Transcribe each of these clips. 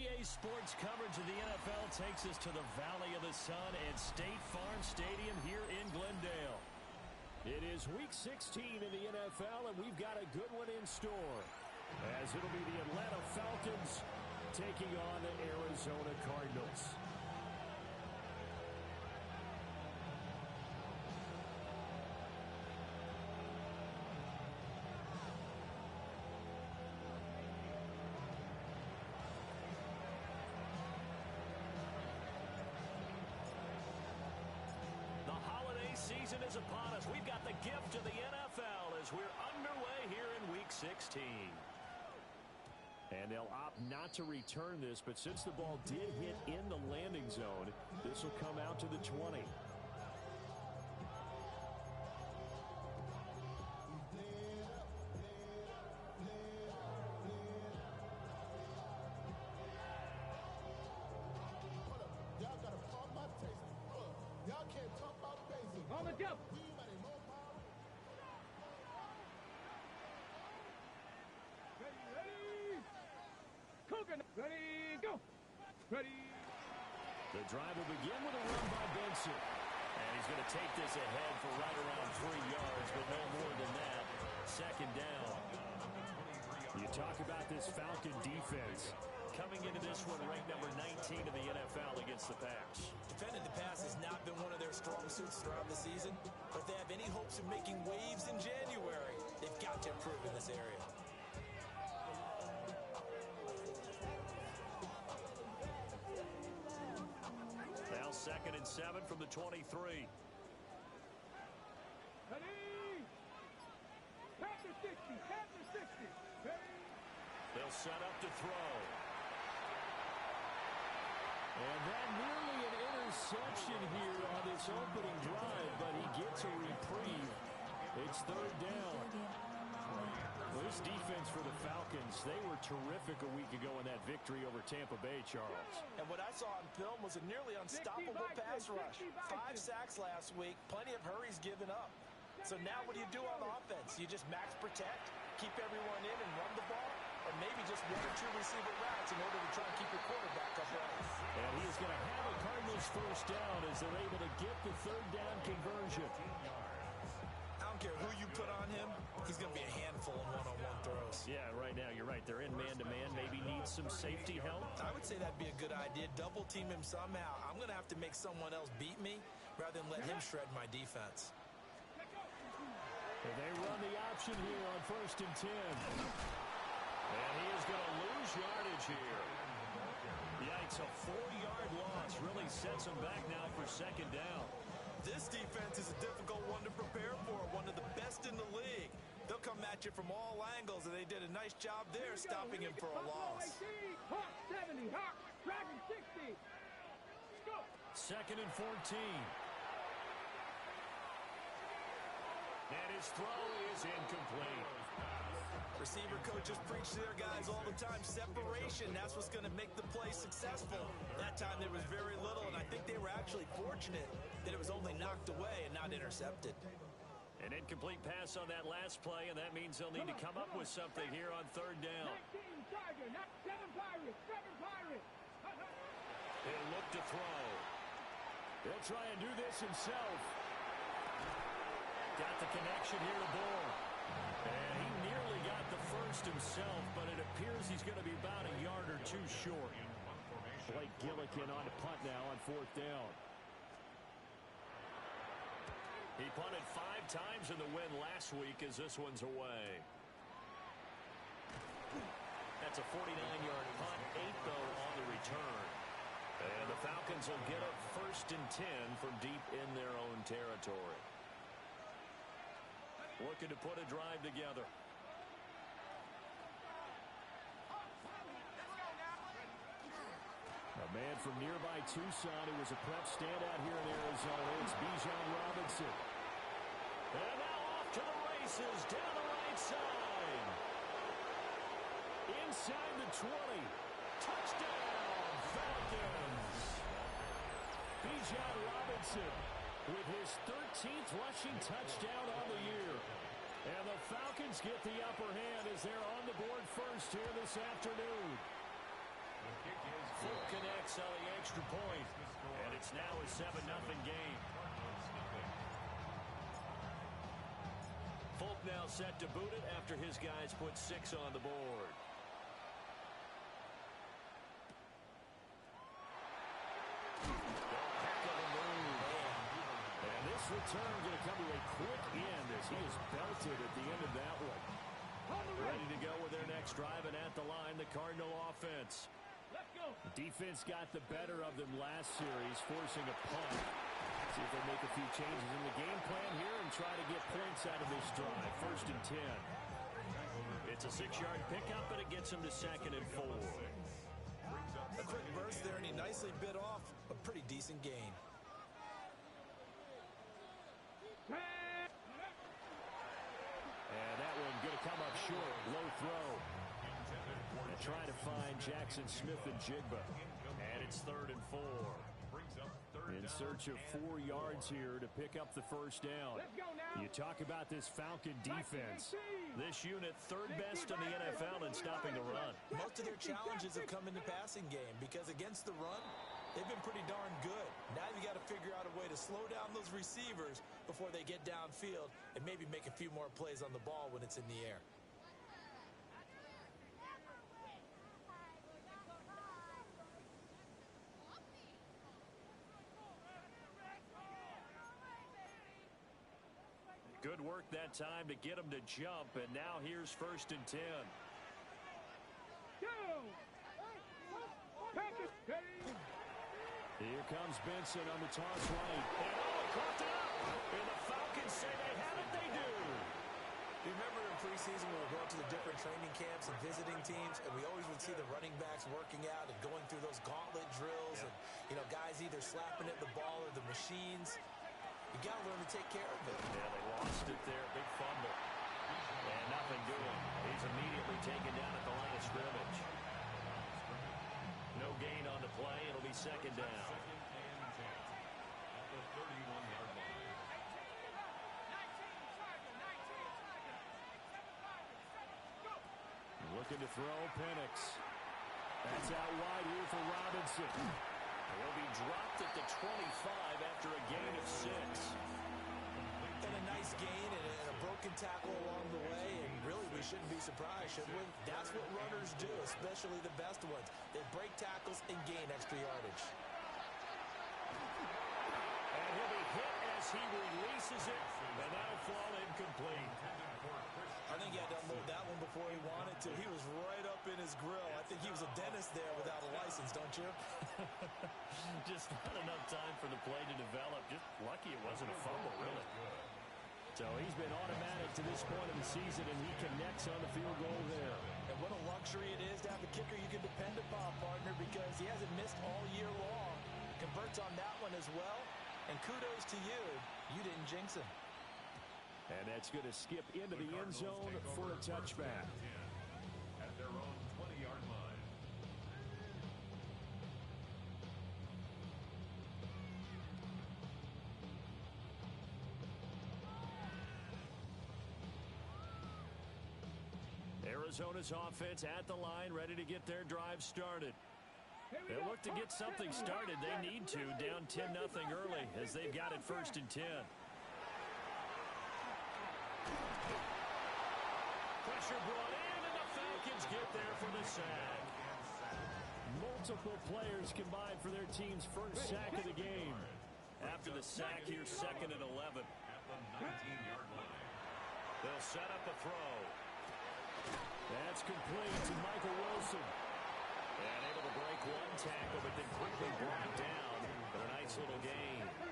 EA Sports coverage of the NFL takes us to the Valley of the Sun at State Farm Stadium here in Glendale. It is Week 16 in the NFL, and we've got a good one in store, as it'll be the Atlanta Falcons taking on the Arizona Cardinals. Season is upon us. We've got the gift of the NFL as we're underway here in Week 16. And they'll opt not to return this, but since the ball did hit in the landing zone, this will come out to the 20. On the jump. Ready. Coconut. Ready, go. Ready. The drive will begin with a run by Benson. And he's going to take this ahead for right around 3 yards, but no more than that. Second down. You talk about this Falcon defense. Coming into this one ranked number 19 in the NFL against the pass. Defending the pass has not been one of their strong suits throughout the season, but if they have any hopes of making waves in January, they've got to improve in this area. Now 2nd and 7 from the 23. Ready. Pass to 60. Pass to 60. Ready. They'll set up to throw. And that nearly an interception here on this opening drive, but he gets a reprieve. It's 3rd down. Well, this defense for the Falcons, they were terrific a week ago in that victory over Tampa Bay, Charles. And what I saw on film was a nearly unstoppable pass rush. 5 sacks last week, plenty of hurries given up. So now what do you do on offense? You just max protect, keep everyone in and run the ball, or maybe just 1 or 2 receiver routes in order to try and keep your quarterback upright. And he is going to have a Cardinals first down as they're able to get the 3rd down conversion. I don't care who you put on him, he's going to be a handful in one-on-one throws. Yeah, right now you're right. They're in man-to-man, maybe needs some safety help. I would say that'd be a good idea. Double team him somehow. I'm going to have to make someone else beat me rather than let him shred my defense. And they run the option here on 1st and 10. And he is going to lose yardage here. Yikes, a 4-yard loss really sets him back now for 2nd down. This defense is a difficult one to prepare for, one of the best in the league. They'll come at you from all angles, and they did a nice job there stopping him for a loss. Hawk 70, Hawk, Dragon 60. Go. 2nd and 14. And his throw is incomplete. Receiver coaches preach to their guys all the time. Separation, that's what's going to make the play successful. That time there was very little, and I think they were actually fortunate that it was only knocked away and not intercepted. An incomplete pass on that last play, and that means they'll need to come up with something here on 3rd down. 19 Tiger, not 7 Pirates, 7 Pirates. He'll look to throw. He'll try and do this himself. Got the connection here to Bull. And he nearly got the first himself, but it appears he's going to be about a yard or 2 short. Blake Gillikin on the punt now on 4th down. He punted 5 times in the win last week as this one's away. That's a 49-yard punt, 8 though on the return. And the Falcons will get up 1st and 10 from deep in their own territory. Looking to put a drive together. A man from nearby Tucson who was a prep standout here in Arizona. It's Bijan Robinson. And now off to the races down the right side. Inside the 20. Touchdown, Falcons. Bijan Robinson with his 13th rushing touchdown on the year. And the Falcons get the upper hand as they're on the board first here this afternoon. The kick Fulton connects on the extra point, and it's now a 7-0 game. Fulton now set to boot it after his guys put 6 on the board. Return going to come to a quick end as he is belted at the end of that one. Ready to go with their next drive, and at the line, the Cardinal offense. Let's go. Defense got the better of them last series, forcing a punt. See if they make a few changes in the game plan here and try to get points out of this drive. 1st and 10. It's a 6-yard pickup, and it gets them to 2nd and 4. A quick burst there, and he nicely bit off a pretty decent gain. And that one going to come up short. Low throw. And trying to find Jackson Smith and Jigba. And it's 3rd and 4. In search of 4 yards here to pick up the first down. You talk about this Falcon defense. This unit 3rd best in the NFL in stopping the run. Most of their challenges have come in the passing game because against the run, they've been pretty darn good. Now you got to figure out a way to slow down those receivers before they get downfield and maybe make a few more plays on the ball when it's in the air. Good work that time to get them to jump, and now here's 1st and 10. Here comes Benson on the toss right. And coughed it up. And the Falcons say they have it, they do. You remember in preseason when we were going to the different training camps and visiting teams, and we always would see the running backs working out and going through those gauntlet drills, and, you know, guys either slapping at the ball or the machines. You got to learn to take care of it. Yeah, they lost it there. Big fumble. And nothing doing. He's immediately taken down at the line of scrimmage. No gain on the play. It'll be 2nd down. Looking to throw, Penix. That's out wide here for Robinson. He'll be dropped at the 25 after a gain of 6. And a nice gain and a broken tackle along the way, and really we shouldn't be surprised, should we? That's what runners do, especially the best ones. They break tackles and gain extra yardage. And he'll be hit as he releases it, and that'll fall incomplete. I think he had to unload that one before he wanted to. He was right up in his grill. I think he was a dentist there without a license, don't you? Just not enough time for the play to develop. Just lucky it wasn't a fumble, really. So he's been automatic to this point of the season, and he connects on the field goal there. And what a luxury it is to have a kicker you can depend upon, partner, because he hasn't missed all year long. Converts on that one as well, and kudos to you. You didn't jinx him. And that's going to skip into the end zone for a touchback. At their own 20-yard line. Arizona's offense at the line, ready to get their drive started. They'll look to get something started. They need to, down 10-0 early as they've got it 1st and 10. Pressure brought in, and the Falcons get there for the sack. Multiple players combined for their team's first sack of the game. After the sack, here's 2nd and 11. At the 19-yard line. They'll set up a throw. That's complete to Michael Wilson. And able to break one tackle, but then quickly brought down for a nice little gain. A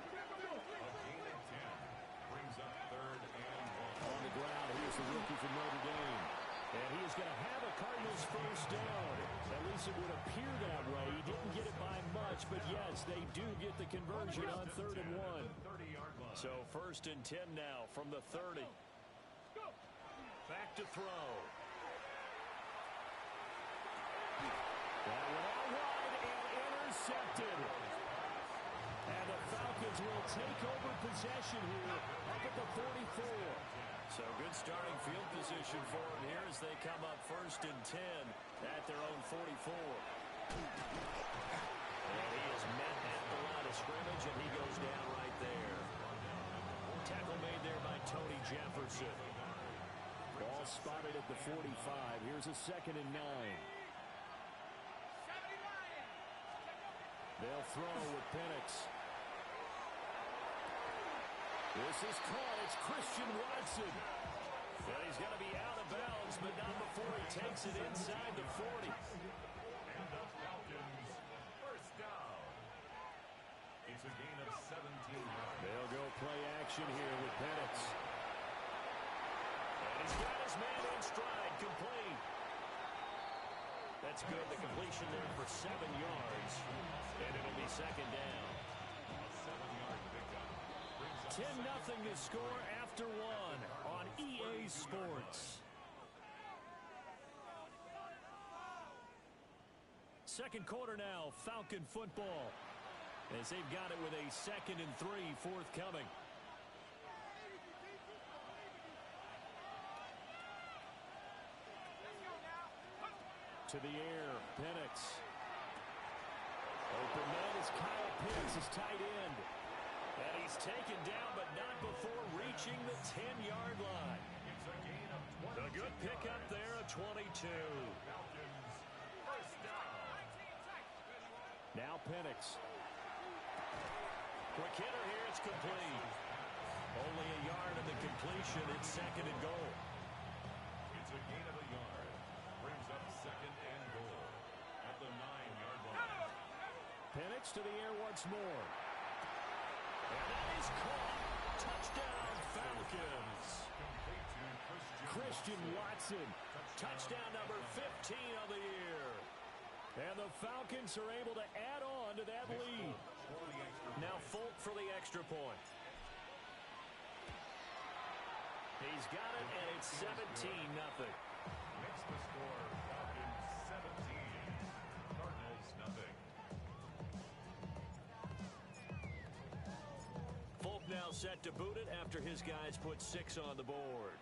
gain of 10 brings up 3rd and 1. On the ground, here's the rookie from Notre Dame. And he is going to have a Cardinals first down. At least it would appear that way. He didn't get it by much, but yes, they do get the conversion on 3rd and 1. So 1st and 10 now from the 30. Back to throw. That one out wide and intercepted. And the Falcons will take over possession here up at the 44. So good starting field position for them here as they come up 1st and 10 at their own 44. And he is met at the line of scrimmage, and he goes down right there. Tackle made there by Tony Jefferson. Ball spotted at the 45. Here's a 2nd and 9. They'll throw with Penix. This is caught. It's Christian Watson. And he's going to be out of bounds, but not before he takes it inside the 40. And the Falcons first down. It's a gain of 17 yards. They'll go play action here with Penix. And he's got his man in stride, complete. That's good. The completion there for 7 yards. And it'll be 2nd down. A 7-yard pickup. 10-0 to score after 1 on EA Sports. Second quarter now, Falcon football. As they've got it with a 2nd and 3 forthcoming. To the air, Penix. Open man is Kyle Pitts, his tight end. And he's taken down, but not before reaching the 10-yard line. It's a gain of 20. A good pickup there, a 22. Falcons first down. Now Penix. Quick hitter here, it's complete. Only a yard of the completion, it's 2nd and goal. It's a gain of a yard. Brings up 2nd and goal at the 9-yard line. Penix to the air once more. And that is caught. Touchdown, Falcons. Complete to Christian Watson. Touchdown number 15 of the year. And the Falcons are able to add on to that lead. Now Folk for the extra point. He's got it, and it's 17-0. Makes the score Falcons 17. Cardinals nothing. Folk now set to boot it after his guys put 6 on the board.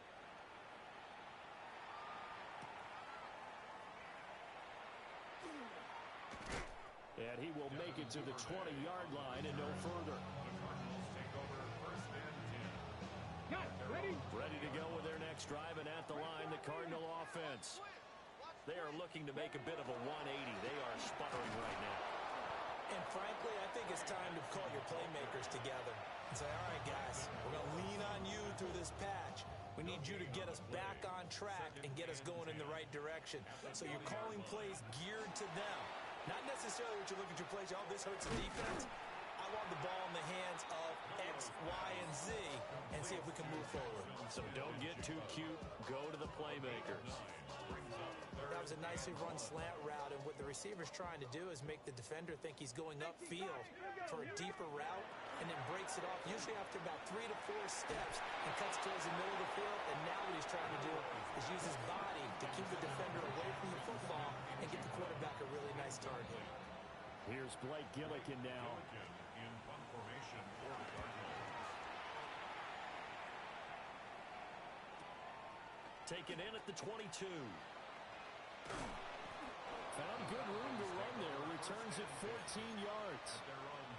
And he will make it to the 20-yard line and no further. The Cardinals take over 1st and 10. Got ready? Ready to go with their next drive, and at the line, the Cardinal offense. They are looking to make a bit of a 180. They are sputtering right now. And frankly, I think it's time to call your playmakers together and say, all right, guys, we're going to lean on you through this patch. We need you to get us back on track and get us going in the right direction. So you're calling plays geared to them. Not necessarily what you look at your plays, oh, this hurts the defense. I want the ball in the hands of X, Y, and Z and see if we can move forward. So don't get too cute. Go to the playmakers. That was a nicely run slant route, and what the receiver's trying to do is make the defender think he's going upfield for a deeper route, and then breaks it off, usually after about 3 to 4 steps, and cuts towards the middle of the field. And now what he's trying to do is use his body to keep the defender away from the football and get the quarterback a really nice target. Here's Blake Gillikin now. In punt formation for the Cardinals. Taken in at the 22. Found good room to run there. Returns at 14 yards.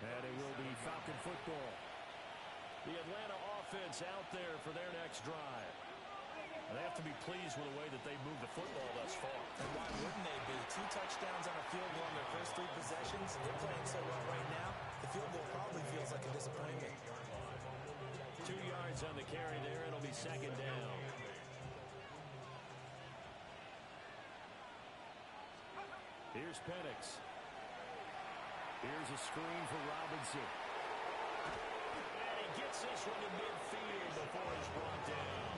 And it will be Falcon football. The Atlanta offense out there for their next drive. They have to be pleased with the way that they moved the football thus far. And why wouldn't they be? 2 touchdowns on a field goal on their first 3 possessions. They're playing so well right now, the field goal probably feels like a disappointment. 2 yards on the carry there. It'll be 2nd down. Here's Penix. Here's a screen for Robinson. And he gets this one to midfield before he's brought down.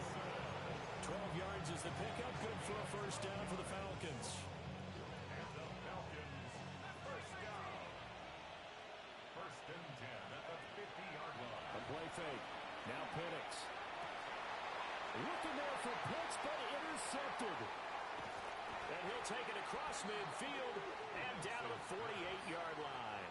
12 yards is the pickup. Good for a first down for the Falcons. And the Falcons first down. 1st and 10 at the 50-yard line. A play fake. Now Penix. Looking there for Pitts, but intercepted. And he'll take it across midfield and down to the 48-yard line.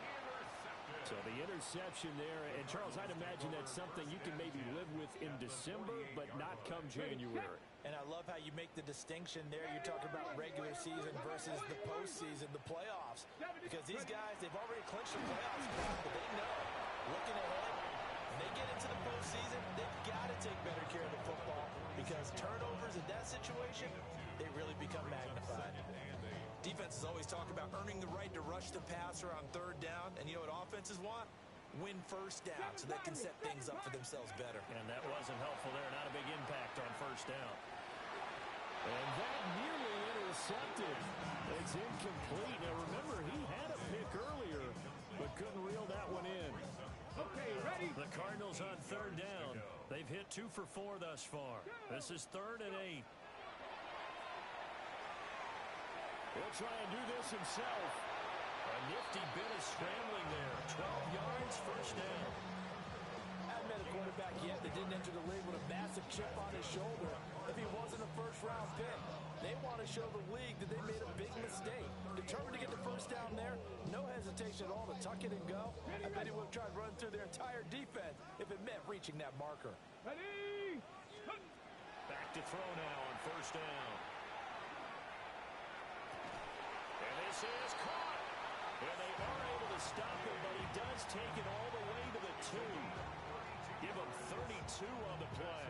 So the interception there, and Charles, I'd imagine that's something you can maybe live with in December, but not come January. And I love how you make the distinction there. You're talking about regular season versus the postseason, the playoffs. Because these guys, they've already clinched the playoffs, but they know, looking ahead, when they get into the postseason, they've got to take better care of the football because turnovers in that situation, they really become magnified. Defenses always talk about earning the right to rush the passer on third down. And you know what offenses want? Win first down so they can set things up for themselves better. And that wasn't helpful there. Not a big impact on first down. And that nearly intercepted. It's incomplete. Now remember, he had a pick earlier, but couldn't reel that one in. Okay, ready? The Cardinals on third down. They've hit 2 for 4 thus far. This is 3rd and 8. He'll try and do this himself. A nifty bit of scrambling there. 12 yards, first down. I haven't met a quarterback yet that didn't enter the league with a massive chip on his shoulder if he wasn't a first-round pick. They want to show the league that they made a big mistake. Determined to get the first down there, no hesitation at all to tuck it and go. I bet he would have tried running through their entire defense if it meant reaching that marker. Ready? Back to throw now on first down. And this is caught. And they are able to stop him, but he does take it all the way to the 2. Give him 32 on the play.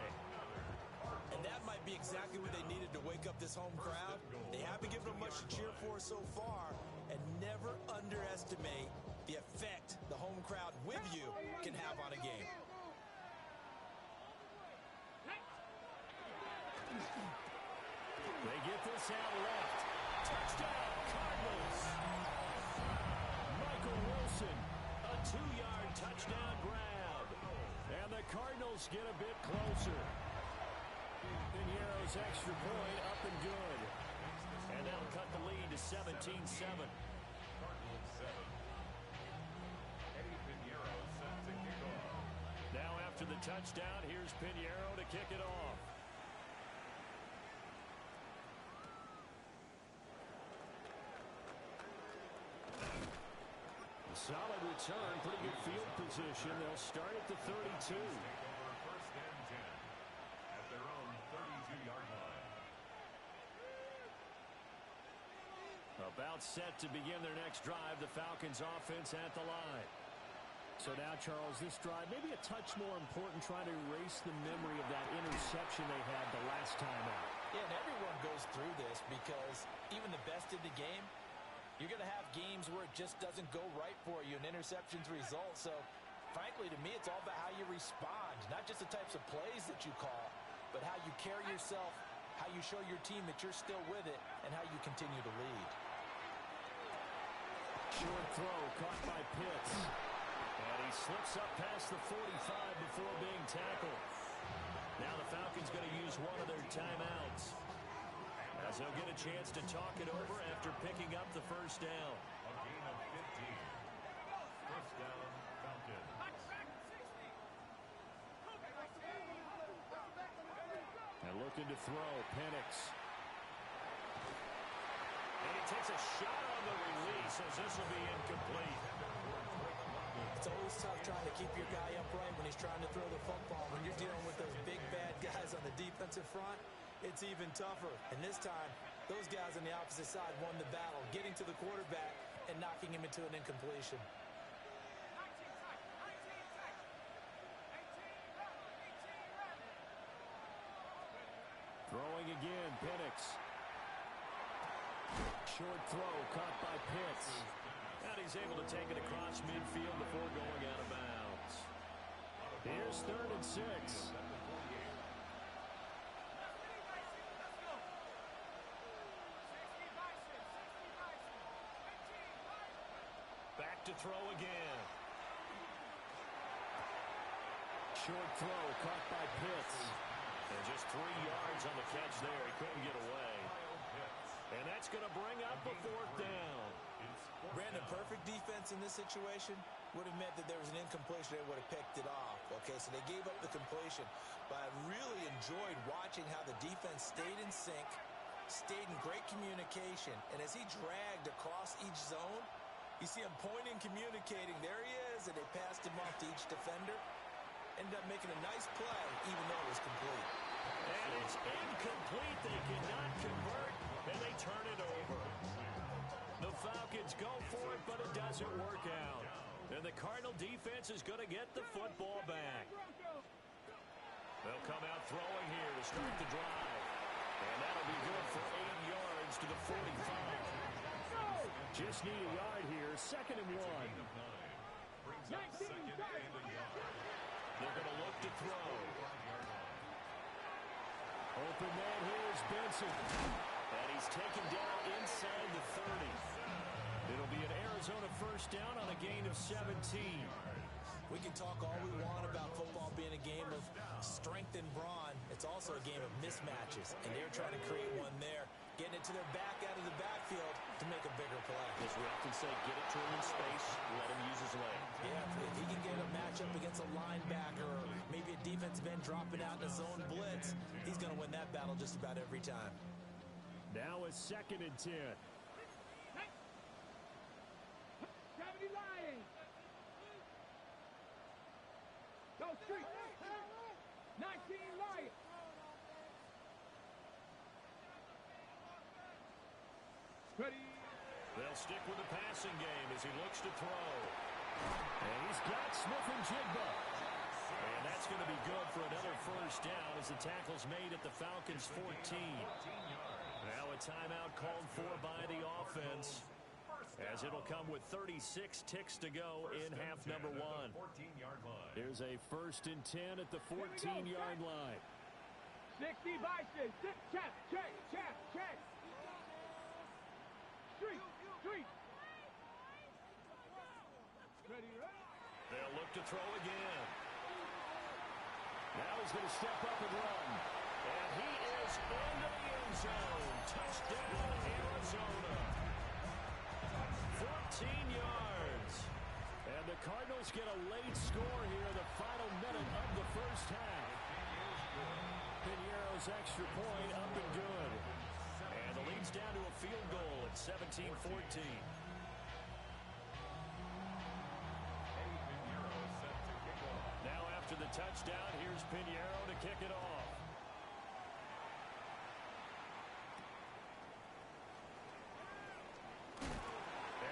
And that might be exactly what they needed to wake up this home crowd. They haven't given them much to cheer for so far, and never underestimate the effect the home crowd with you can have on a game. They get this out left. Touchdown, Cardinals. Michael Wilson, a 2-yard touchdown grab. And the Cardinals get a bit closer. Piñeiro's extra point up and good. And that'll cut the lead to 17-7. Cardinals 7. Eddie Piñeiro set to kick off. Now after the touchdown, here's Piñeiro to kick it off. Solid return, pretty good field position. They'll start at the 32. Take over first and 10 at their own 32-yard line. About set to begin their next drive, the Falcons offense at the line. So now, Charles, this drive maybe a touch more important, trying to erase the memory of that interception they had the last time out. Yeah, and everyone goes through this because even the best in the game, you're going to have games where it just doesn't go right for you, and interceptions result. So, frankly, to me, it's all about how you respond, not just the types of plays that you call, but how you carry yourself, how you show your team that you're still with it, and how you continue to lead. Short throw caught by Pitts. And he slips up past the 45 before being tackled. Now the Falcons going to use one of their timeouts, as they'll get a chance to talk it over after picking up the first down. A gain of 15. First down, Falcons. And looking to throw, Penix. And he takes a shot on the release, as this will be incomplete. It's always tough trying to keep your guy upright when he's trying to throw the football. When you're dealing with those big, bad guys on the defensive front, it's even tougher. And this time, those guys on the opposite side won the battle, getting to the quarterback and knocking him into an incompletion. Throwing again, Penix. Short throw caught by Pitts. And he's able to take it across midfield before going out of bounds. Here's 3rd and 6. Back to throw again. Short throw caught by Pitts. And just 3 yards on the catch there. He couldn't get away. And that's going to bring up a 4th down. Brandon, perfect defense in this situation would have meant that there was an incompletion. They would have picked it off. Okay, so they gave up the completion. But I really enjoyed watching how the defense stayed in sync, stayed in great communication. And as he dragged across each zone, you see him pointing, communicating. There he is, and they passed him off to each defender. Ended up making a nice play, even though it was complete. And it's incomplete. They cannot convert, and they turn it over. The Falcons go for it, but it doesn't work out. And the Cardinal defense is going to get the football back. They'll come out throwing here to start the drive. And that'll be good for 8 yards to the 45. Just need a yard here, 2nd and 1. They're going to look to throw. Open man here is Benson. And he's taken down inside the 30. It'll be an Arizona first down on a gain of 17. We can talk all we want about football being a game of strength and brawn. It's also a game of mismatches, and they're trying to create one there, getting it to their back out of the backfield to make a bigger play. As we often say, get it to him in space, let him use his leg. Yeah, if he can get a matchup against a linebacker or maybe a defensive end dropping out in a zone blitz, he's going to win that battle just about every time. Now a 2nd and 10. Go street. 19 Lions. Ready. They'll stick with the passing game as he looks to throw. And he's got Smith and Jigba. And that's going to be good for another first down as the tackle's made at the Falcons' 14. Now a timeout called for by the offense, as it'll come with 36 ticks to go in half number 1. Here's a 1st and 10 at the 14-yard line. 60 Bison. Check. Street. Ready. They'll look to throw again. Now he's going to step up and run. And he is into the end zone. Touchdown, Arizona. 14 yards. And the Cardinals get a late score here in the final minute of the first half. Piñeiro's extra point up and good. And the lead's down to a field goal at 17-14. Now after the touchdown, here's Piñeiro to kick it off.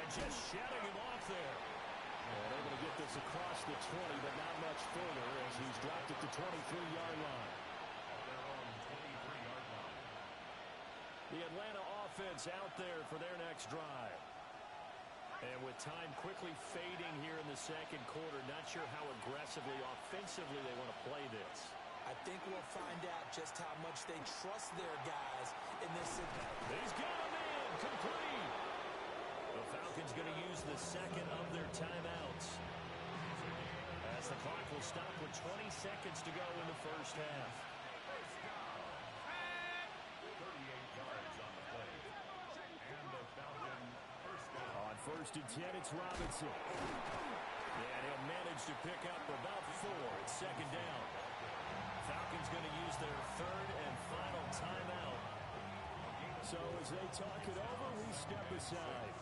Just shedding him off there. And able to get this across the 20, but not much further as he's dropped at the 23-yard line. The Atlanta offense out there for their next drive. And with time quickly fading here in the second quarter, not sure how aggressively, offensively they want to play this. I think we'll find out just how much they trust their guys in this. He's got him in, complete. The Falcons going to use the second of their timeouts, as the clock will stop with 20 seconds to go in the first half. 38 yards on the play. And the Falcon first down. On 1st and 10, it's Robinson. And he'll manage to pick up about 4 at 2nd down. Falcons going to use their 3rd and final timeout. So as they talk it over, we step aside.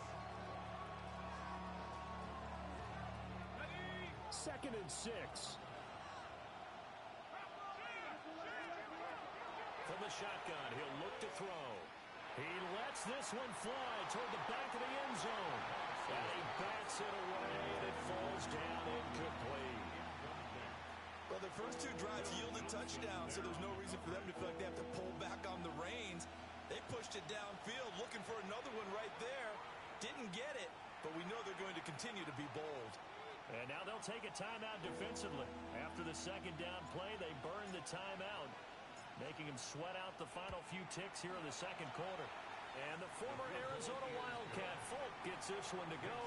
2nd and 6. From the shotgun, he'll look to throw. He lets this one fly toward the back of the end zone. And he bats it away, and it falls down incomplete. Well, their first 2 drives yielded touchdowns, so there's no reason for them to feel like they have to pull back on the reins. They pushed it downfield, looking for another one right there. Didn't get it, but we know they're going to continue to be bold. And now they'll take a timeout defensively. After the 2nd down play, they burn the timeout, making him sweat out the final few ticks here in the second quarter. And the former Arizona Wildcat, Falk, gets this one to go.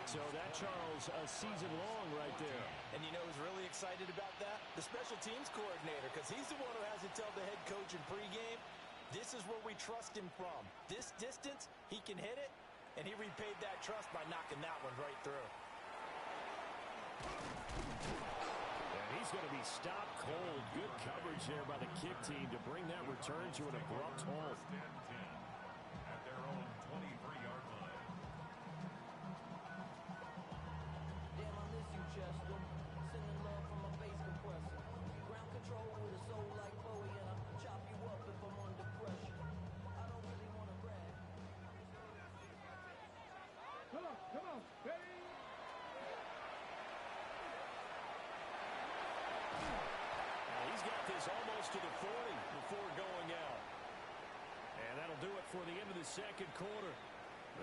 So that, Charles, a season long right there. And you know who's really excited about that? The special teams coordinator, because he's the one who has to tell the head coach in pregame, this is where we trust him from. This distance, he can hit it, and he repaid that trust by knocking that one right through. And he's going to be stopped cold. Good coverage there by the kick team to bring that return to an abrupt halt. At their own 23-yard line. Damn, I miss you, Chester. Sending love from my face compressor. Ground control with a soul like He's almost to the 40 before going out. And that'll do it for the end of the second quarter.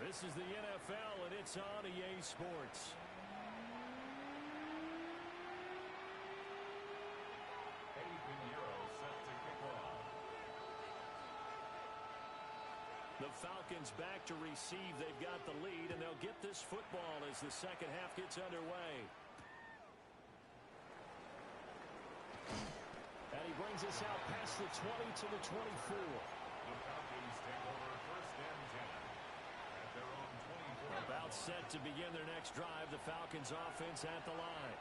This is the NFL, and it's on EA Sports. The Falcons back to receive. They've got the lead, and they'll get this football as the second half gets underway. And he brings us out past the 20 to the 24. The Falcons take over first and 10 at their own 24. About set to begin their next drive. The Falcons offense at the line.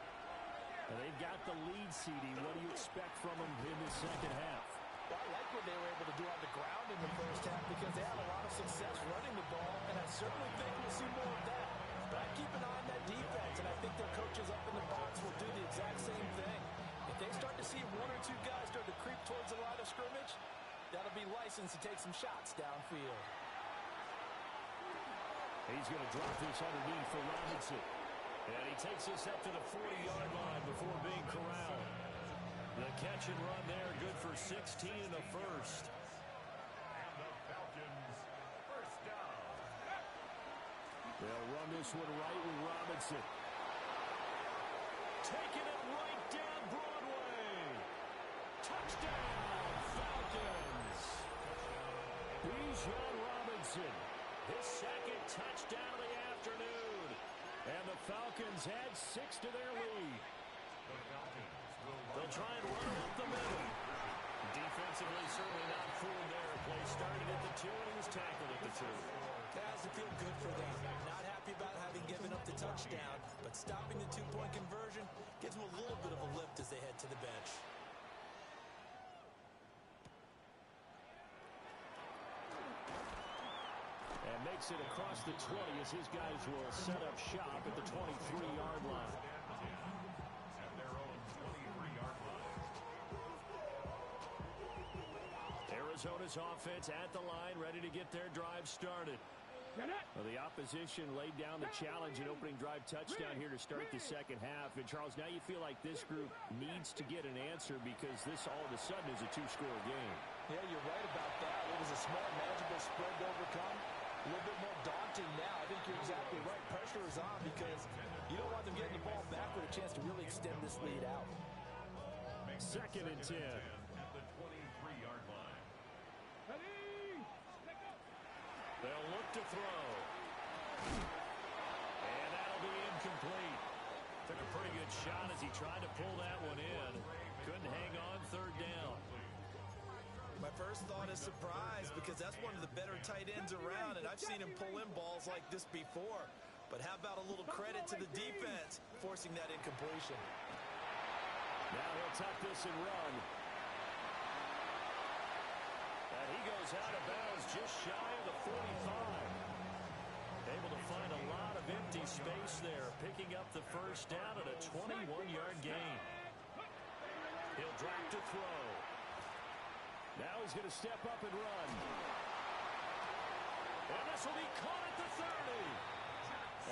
And they've got the lead, CD. What do you expect from them in the second half? Well, I like what they were able to do on the ground in the first half because they had a lot of success running the ball, and I certainly think we'll see more of that. But I keep an eye on that defense, and I think their coaches up in the box will do the exact same thing. If they start to see one or two guys start to creep towards the line of scrimmage, that'll be license to take some shots downfield. He's going to drop this underneath for Robinson. And he takes this up to the 40-yard line before being corralled. The catch and run there, good for 16 in the first. And the Falcons, first down. They'll run this one right with Robinson. Taking it right down Broadway. Touchdown, Falcons. Bijan Robinson, his second touchdown of the afternoon. And the Falcons add 6 to their lead. The Falcons will They'll try and run it up the middle. Defensively, certainly not fooled there. Play started at the 2, and he was tackled at the 2. That has to feel good for them. Not happy about having given up the touchdown, but stopping the two-point conversion gives them a little bit of a lift as they head to the bench. And makes it across the 20 as his guys will set up shop at the 23-yard line. at their own 23-yard line. Arizona's offense at the line, ready to get their drive started. Well, the opposition laid down the challenge and opening drive touchdown here to start the second half. And, Charles, now you feel like this group needs to get an answer because this all of a sudden is a 2-score game. Yeah, you're right about that. It was a small, manageable spread to overcome. A little bit more daunting now. I think you're exactly right. Pressure is on because you don't want them getting the ball back with a chance to really extend this lead out. Second and 10. At the 23-yard line. They'll look to throw. And that'll be incomplete. Took a pretty good shot as he tried to pull that one in. Couldn't hang on third down. My first thought is surprise because that's one of the better tight ends around, and I've seen him pull in balls like this before. But how about a little credit to the defense forcing that incompletion? Now he'll tuck this and run. And he goes out of bounds just shy of the 45. Able to find a lot of empty space there, picking up the first down at a 21-yard gain. He'll drop to throw. Now he's going to step up and run. And this will be caught at the 30.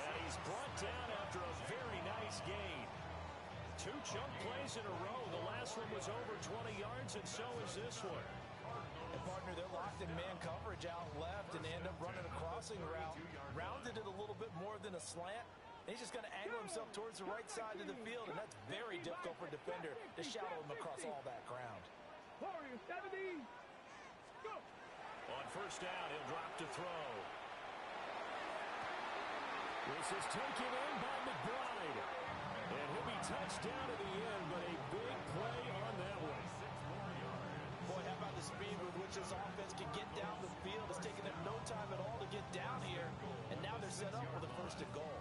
And he's brought down after a very nice gain. 2 chunk plays in a row. The last one was over 20 yards, and so is this one. And, partner, they're locked in man coverage out left, and they end up running a crossing route. Rounded it a little bit more than a slant. And he's just going to angle himself towards the right side of the field, and that's very difficult for a defender to shadow him across all that ground. Warriors 70. Go. On first down, he'll drop to throw. This is taken in by McBride. And he'll be touched down to the end, but a big play on that one. Boy, how about the speed with which this offense can get down the field? It's taken them no time at all to get down here, and now they're set up with a first and goal.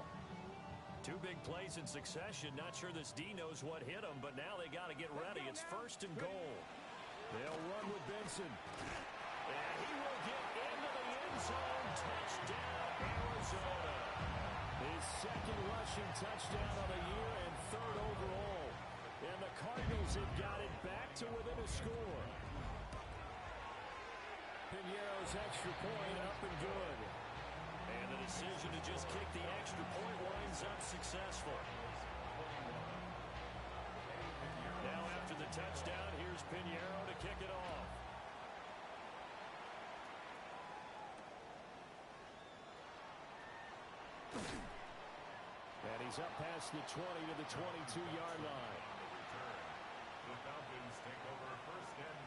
2 big plays in succession. Not sure this D knows what hit him, but now they got to get ready. It's first and goal. They'll run with Benson. And he will get into the end zone. Touchdown, Arizona. His second rushing touchdown of the year and 3rd overall. And the Cardinals have got it back to within a score. Piñeiro's extra point up and good. And the decision to just kick the extra point winds up successful. Now after the touchdown, here's Here's Pinheiro to kick it off. And he's up past the 20 to the 22-yard line. The Falcons take over first and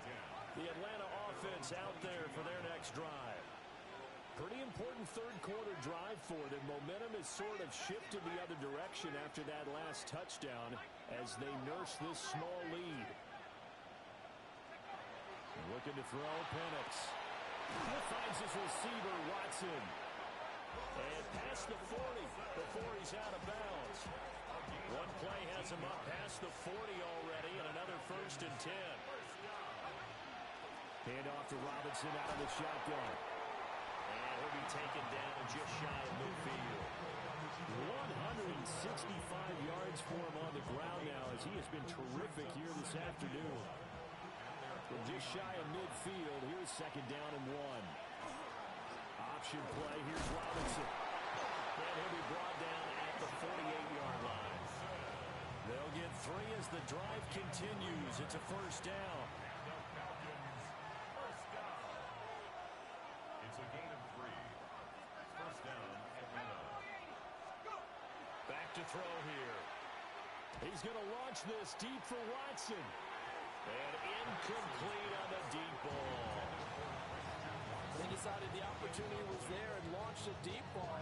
10. The Atlanta offense out there for their next drive. Pretty important third-quarter drive for them. Momentum has sort of shifted the other direction after that last touchdown as they nurse this small lead. Looking to throw, Penix. Finds his receiver, Watson. And past the 40 before he's out of bounds. One play has him up past the 40 already, and another first and 10. Hand off to Robinson out of the shotgun. And he'll be taken down just shy of midfield. 165 yards for him on the ground now as he has been terrific here this afternoon. From just shy of midfield, here's second down and 1. Option play, here's Robinson. And he'll be brought down at the 48-yard line. They'll get 3 as the drive continues. It's a first down. The Falcons, first down. It's a gain of 3. First down, Atlanta. Back to throw here. He's going to launch this deep for Watson. And incomplete on the deep ball. They decided the opportunity was there and launched a deep ball,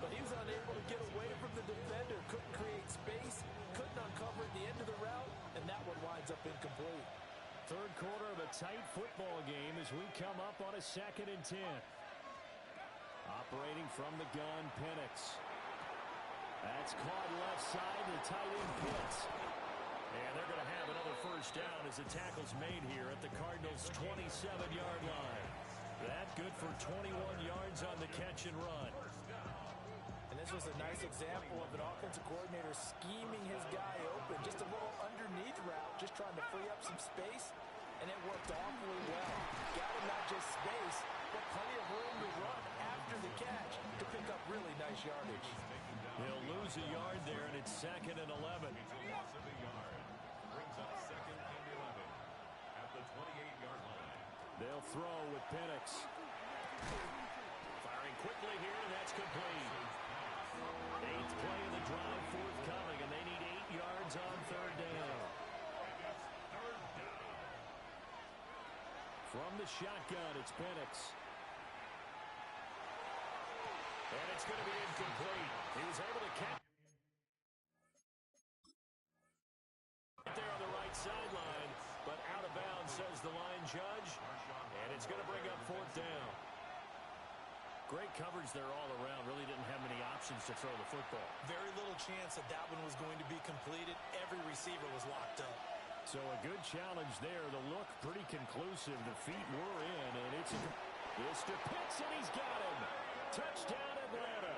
but he was unable to get away from the defender, couldn't create space, couldn't uncover at the end of the route, and that one winds up incomplete. Third quarter of a tight football game as we come up on a second and 10. Operating from the gun, Penix. That's caught left side, the tight end Pitts. And they're going to have another first down as the tackle's made here at the Cardinals' 27-yard line. That good for 21 yards on the catch and run. And this was a nice example of an offensive coordinator scheming his guy open. Just a little underneath route, just trying to free up some space, and it worked awfully well. Got him not just space, but plenty of room to run after the catch to pick up really nice yardage. He'll lose a yard there, and it's second and 11. It's a loss of a yard. Brings up second and 11 at the 28-yard line. They'll throw with Penix. Firing quickly here, and that's complete. 8th play of the drive forthcoming, and they need 8 yards on third down. Third down. From the shotgun, it's Penix. And it's going to be incomplete. He was able to catch there on the right sideline, but out of bounds, says the line judge. And it's going to bring up fourth down. Great coverage there all around. Really didn't have many options to throw the football. Very little chance that that one was going to be completed. Every receiver was locked up. So a good challenge there. The look pretty conclusive. The feet were in, and it's to Pitts, and he's got him. Touchdown, Atlanta.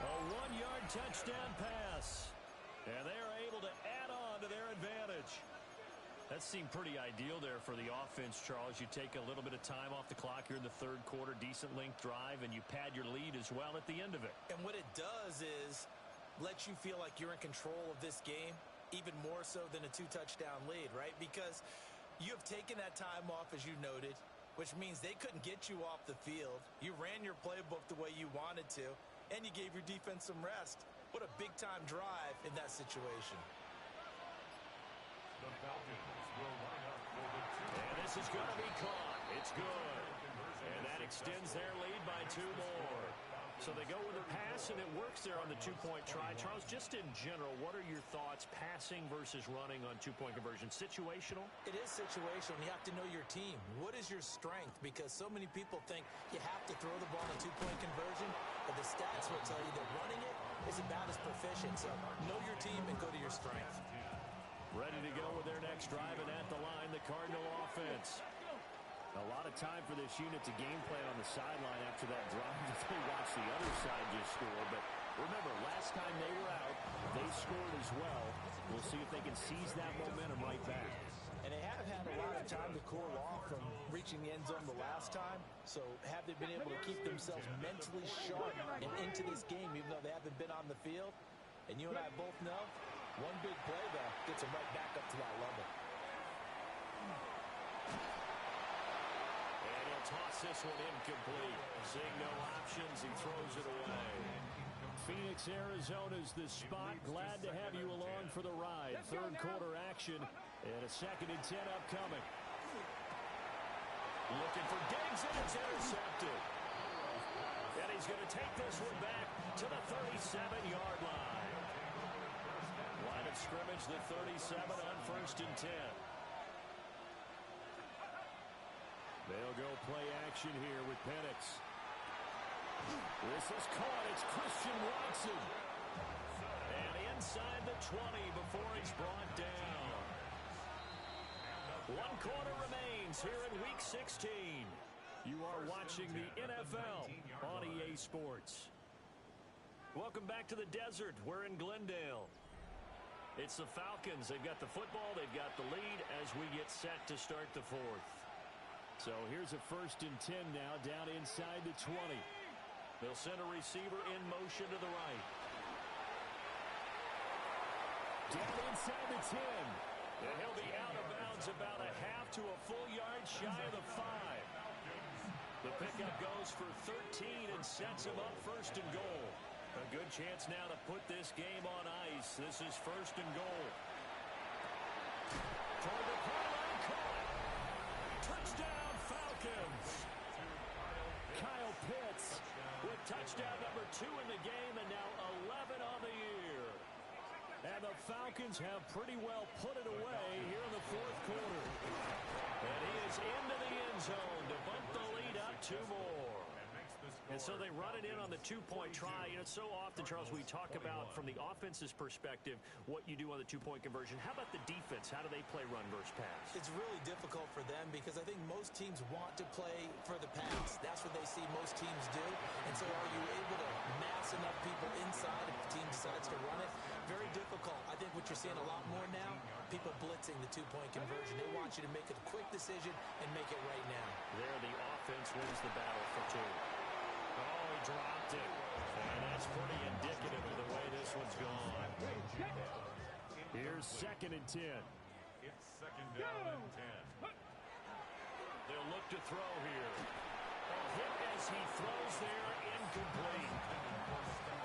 A 1-yard touchdown pass. And they are able to add on to their advantage. That seemed pretty ideal there for the offense, Charles. You take a little bit of time off the clock here in the third quarter, decent length drive, and you pad your lead as well at the end of it. And what it does is let you feel like you're in control of this game, even more so than a 2-touchdown lead, right? Because you have taken that time off, as you noted, which means they couldn't get you off the field. You ran your playbook the way you wanted to, and you gave your defense some rest. What a big-time drive in that situation. The Falcons will line up for the 2. And this is going to be caught. It's good. And that extends their lead by 2 more. So they go with a pass, and it works there on the 2-point try. Charles, just in general, what are your thoughts passing versus running on 2-point conversion? Situational? It is situational. You have to know your team. What is your strength? Because so many people think you have to throw the ball in a 2-point conversion, but the stats will tell you that running it is about as proficient. So know your team and go to your strength. Ready to go with their next drive, and at the line, the Cardinal offense. A lot of time for this unit to game plan on the sideline after that drive. They watch the other side just score. But remember, last time they were out, they scored as well. We'll see if they can seize that momentum right back. And they have had a lot of time to cool off from reaching the end zone the last time. So have they been able to keep themselves mentally sharp and into this game, even though they haven't been on the field? And you and I both know One big play, though, gets him right back up to that level. And he'll toss this one incomplete. Seeing no options, he throws it away. Phoenix, Arizona's the spot. Glad to have you along for the ride. Third quarter action and a 2nd and 10 upcoming. Looking for Diggs, and it's intercepted. And he's going to take this one back to the 37-yard line. Line of scrimmage, the 37 on 1st and 10. They'll go play action here with Penix. This is caught. It's Christian Watson. And inside the 20 before he's brought down. 1 quarter remains here in Week 16. You are watching the NFL on EA Sports. Welcome back to the desert. We're in Glendale. It's the Falcons. They've got the football. They've got the lead as we get set to start the 4th. So here's a 1st and 10 now down inside the 20. They'll send a receiver in motion to the right. Down inside the 10. And he'll be out of bounds about a half to a full yard shy of the 5. The pickup goes for 13 and sets him up 1st and goal. A good chance now to put this game on ice. This is 1st and goal. Toward the pylon, caught. Touchdown, Falcons. Kyle Pitts with touchdown number 2 in the game, and now 11 on the year. And the Falcons have pretty well put it away here in the 4th quarter. And he is into the end zone to bump the lead up 2 more. And so they run it in on the 2-point try. You know, so often, Charles, we talk about from the offense's perspective what you do on the 2-point conversion. How about the defense? How do they play run versus pass? It's really difficult for them because I think most teams want to play for the pass. That's what they see most teams do. And so are you able to mass enough people inside if the team decides to run it? Very difficult. I think what you're seeing a lot more now, people blitzing the 2-point conversion. They want you to make a quick decision and make it right now. There, the offense wins the battle for 2. Oh, he dropped it. And that's pretty indicative of the way this one's gone. Here's 2nd and 10. It's 2nd down and 10. They'll look to throw here. A hit as he throws there, incomplete.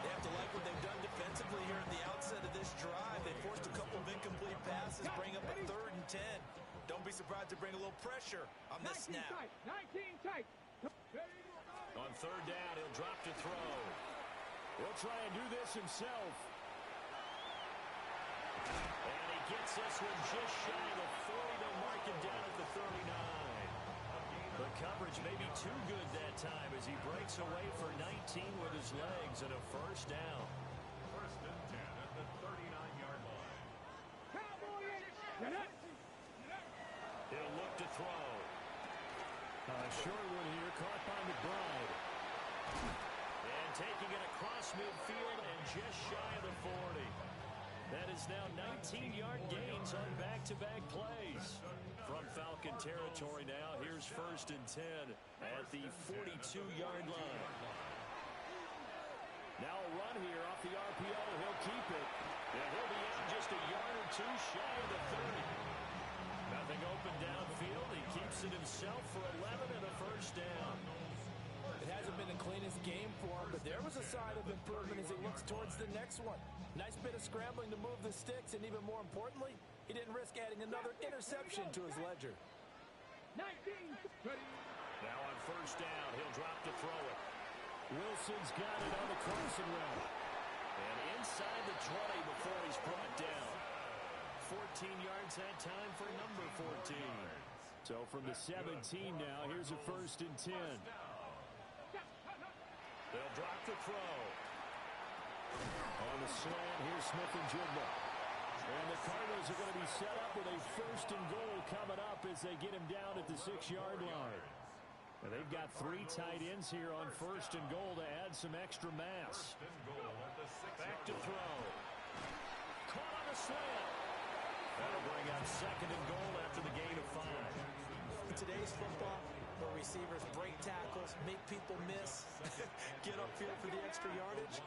They have to like what they've done defensively here at the outset of this drive. They forced a couple of incomplete passes, bring up a 3rd and 10. Don't be surprised to bring a little pressure on this snap. 19 tight. On 3rd down, he'll drop to throw. He'll try and do this himself. And he gets this one just shy of the 40. They'll mark him down at the 39. The coverage may be too good that time as he breaks away for 19 with his legs and a 1st down. 1st and 10 at the 39-yard line. He'll look to throw. Short one here, caught by McBride. And taking it across midfield and just shy of the 40. That is now 19-yard gains on back-to-back plays. From Falcon territory now, here's 1st and 10 at the 42-yard line. Now a run here off the RPO. He'll keep it. And he'll be out just a yard or 2 shy of the 30. Nothing open downfield. He keeps it himself for 11 and a 1st down. It hasn't been the cleanest game for him, but there was a sign of improvement as he looks towards the next one. Nice bit of scrambling to move the sticks, and even more importantly, he didn't risk adding another interception to his ledger. 19. Now on 1st down, he'll drop to throw it. Wilson's got it on the crossing route. And inside the 20 before he's brought down. 14 yards that time for number 14. So from the 17 now, here's a 1st and 10. They'll drop the throw. On the slant, here's Smith-Njigba. And the Cardinals are going to be set up with a 1st and goal coming up as they get him down at the 6-yard line. And they've got 3 tight ends here on 1st and goal to add some extra mass. Back to throw. Caught on the slant. That'll bring up 2nd and goal after the gain of 5. In today's football, where receivers break tackles, make people miss, get upfield for the extra yardage.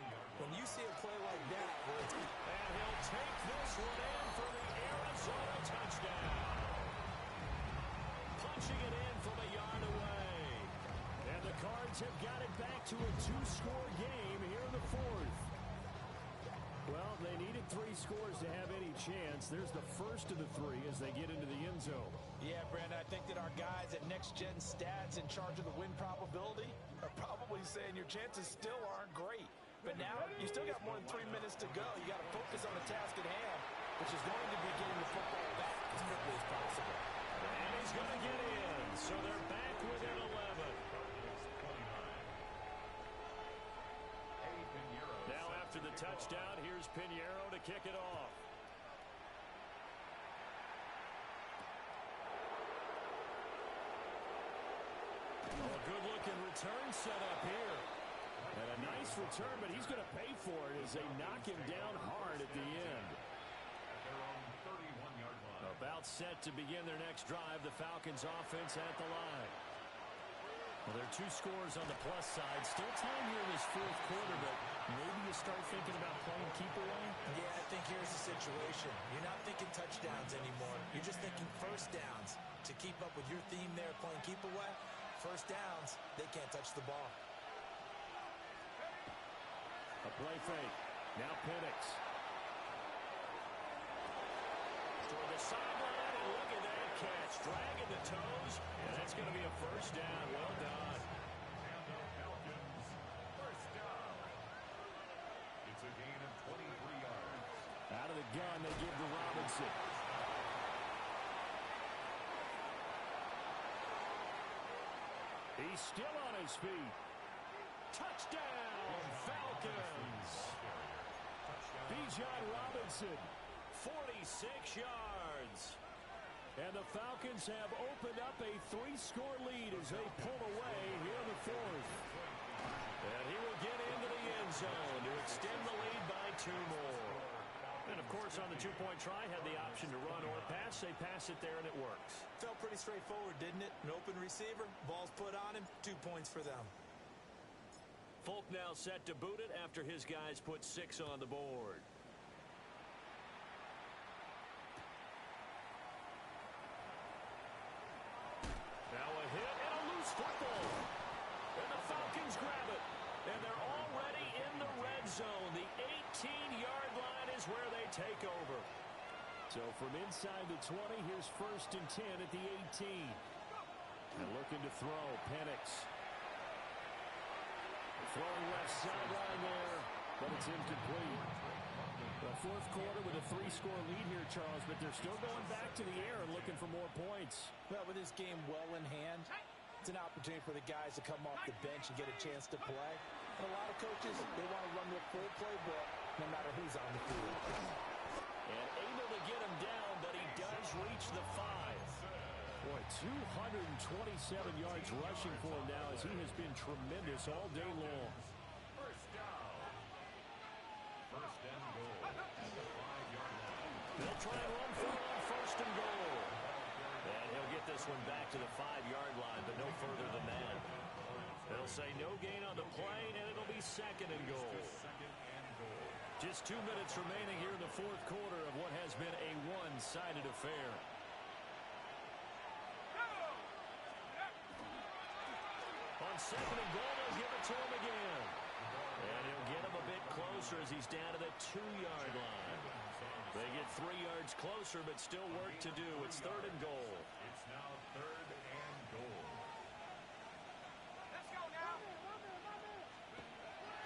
When you see a play like that, where it's... And he'll take this one in for the Arizona touchdown. Punching it in from a yard away. And the Cards have got it back to a two-score game here in the fourth. Well, they needed 3 scores to have any chance. There's the first of the 3 as they get into the end zone. Yeah, Brandon, I think that our guys at Next Gen Stats in charge of the win probability are probably saying your chances still aren't great. But now, you still got more than 3 minutes to go. You got to focus on the task at hand, which is going to be getting the football back as quickly as possible. And he's going to get in. So they're back within 11. Now after the touchdown, here's Pinheiro to kick it off. Oh, a good-looking return set up here. And a nice return, but he's going to pay for it as they knock him down hard at the end. About set to begin their next drive, the Falcons offense at the line. Well, there are 2 scores on the plus side. Still time here in this fourth quarter, but maybe you start thinking about playing keep away? Yeah, I think here's the situation. You're not thinking touchdowns anymore. You're just thinking first downs. To keep up with your theme there, playing keep away, first downs, they can't touch the ball. A play fake. Now Penix. Toward the sideline, and look at that catch. Dragging the toes, and that's going to be a first down. Well done. And the Falcons, first down. It's a gain of 23 yards. Out of the gun, they give to Robinson. He's still on his feet. Touchdown, Falcons. Bijan Robinson, 46 yards. And the Falcons have opened up a 3-score lead as they pull away here in the fourth. And he will get into the end zone to extend the lead by 2 more. And, of course, on the 2-point try, had the option to run or pass. They pass it there, and it works. Felt pretty straightforward, didn't it? An open receiver, ball's put on him, 2 points for them. Folk now set to boot it after his guys put 6 on the board. Now a hit and a loose football. And the Falcons grab it. And they're already in the red zone. The 18-yard line is where they take over. So from inside the 20, here's 1st and 10 at the 18. And looking to throw, Penix. Throwing left sideline there, but it's incomplete. The fourth quarter with a 3-score lead here, Charles, but they're still going back to the air and looking for more points. Well, with this game well in hand, it's an opportunity for the guys to come off the bench and get a chance to play. And a lot of coaches, they want to run their full playbook no matter who's on the field. And able to get him down, but he does reach the 5. Boy, 227 yards rushing for him now as he has been tremendous all day long. First down. First and goal at the 5-yard line. They'll try and run for it on 1st and goal. And he'll get this one back to the 5-yard line, but no further than that. They'll say no gain on the play, and it'll be 2nd and goal. Just 2 minutes remaining here in the fourth quarter of what has been a one-sided affair. On 2nd and goal, they'll give it to him again. And he'll get him a bit closer as he's down to the 2-yard line. They get 3 yards closer, but still work to do. It's 3rd and goal. It's now 3rd and goal. Let's go now.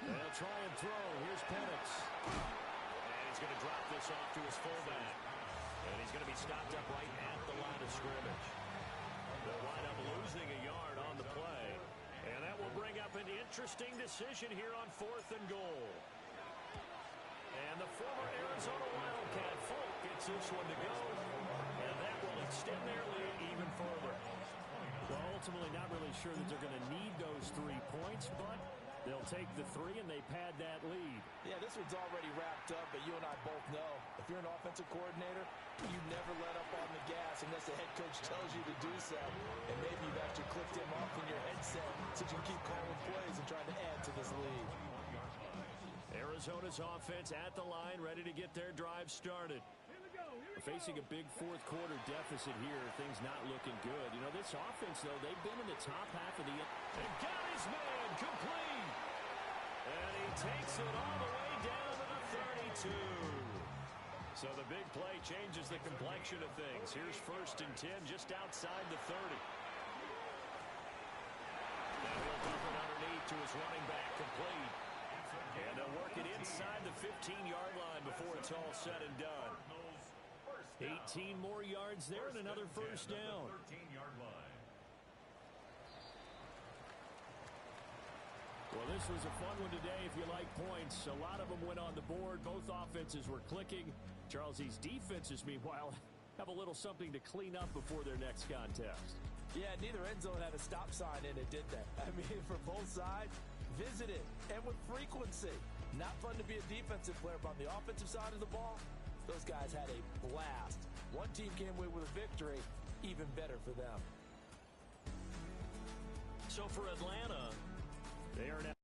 They'll try and throw. Here's Penix. And he's going to drop this off to his fullback. And he's going to be stopped up right at the line of scrimmage. They'll wind up losing a yard on the play. And that will bring up an interesting decision here on 4th and goal. And the former Arizona Wildcat Folk gets this one to go. And that will extend their lead even further. Well, ultimately not really sure that they're going to need those 3 points, but They'll take the three, and they pad that lead. Yeah, this one's already wrapped up, but you and I both know if you're an offensive coordinator, you never let up on the gas unless the head coach tells you to do so. And maybe you've actually clicked him off in your headset so you can keep calling plays and trying to add to this lead. Arizona's offense at the line, ready to get their drive started. Facing a big fourth quarter deficit here, things not looking good. You know, this offense, though, they've been in the top half of the... And got his man complete! And he takes it all the way down to the 32. So the big play changes the complexion of things. Here's 1st and 10 just outside the 30. And he'll dump it underneath to his running back, complete. And they'll work it inside the 15-yard line before it's all said and done. 18 more yards there and another first down. 13-yard line. Well, this was a fun one today if you like points. A lot of them went on the board. Both offenses were clicking. Charles, these defenses, meanwhile, have a little something to clean up before their next contest. Yeah, neither end zone had a stop sign in it, did they? I mean, for both sides, visited and with frequency. Not fun to be a defensive player, but on the offensive side of the ball, those guys had a blast. One team came away with a victory, even better for them. So for Atlanta, they are now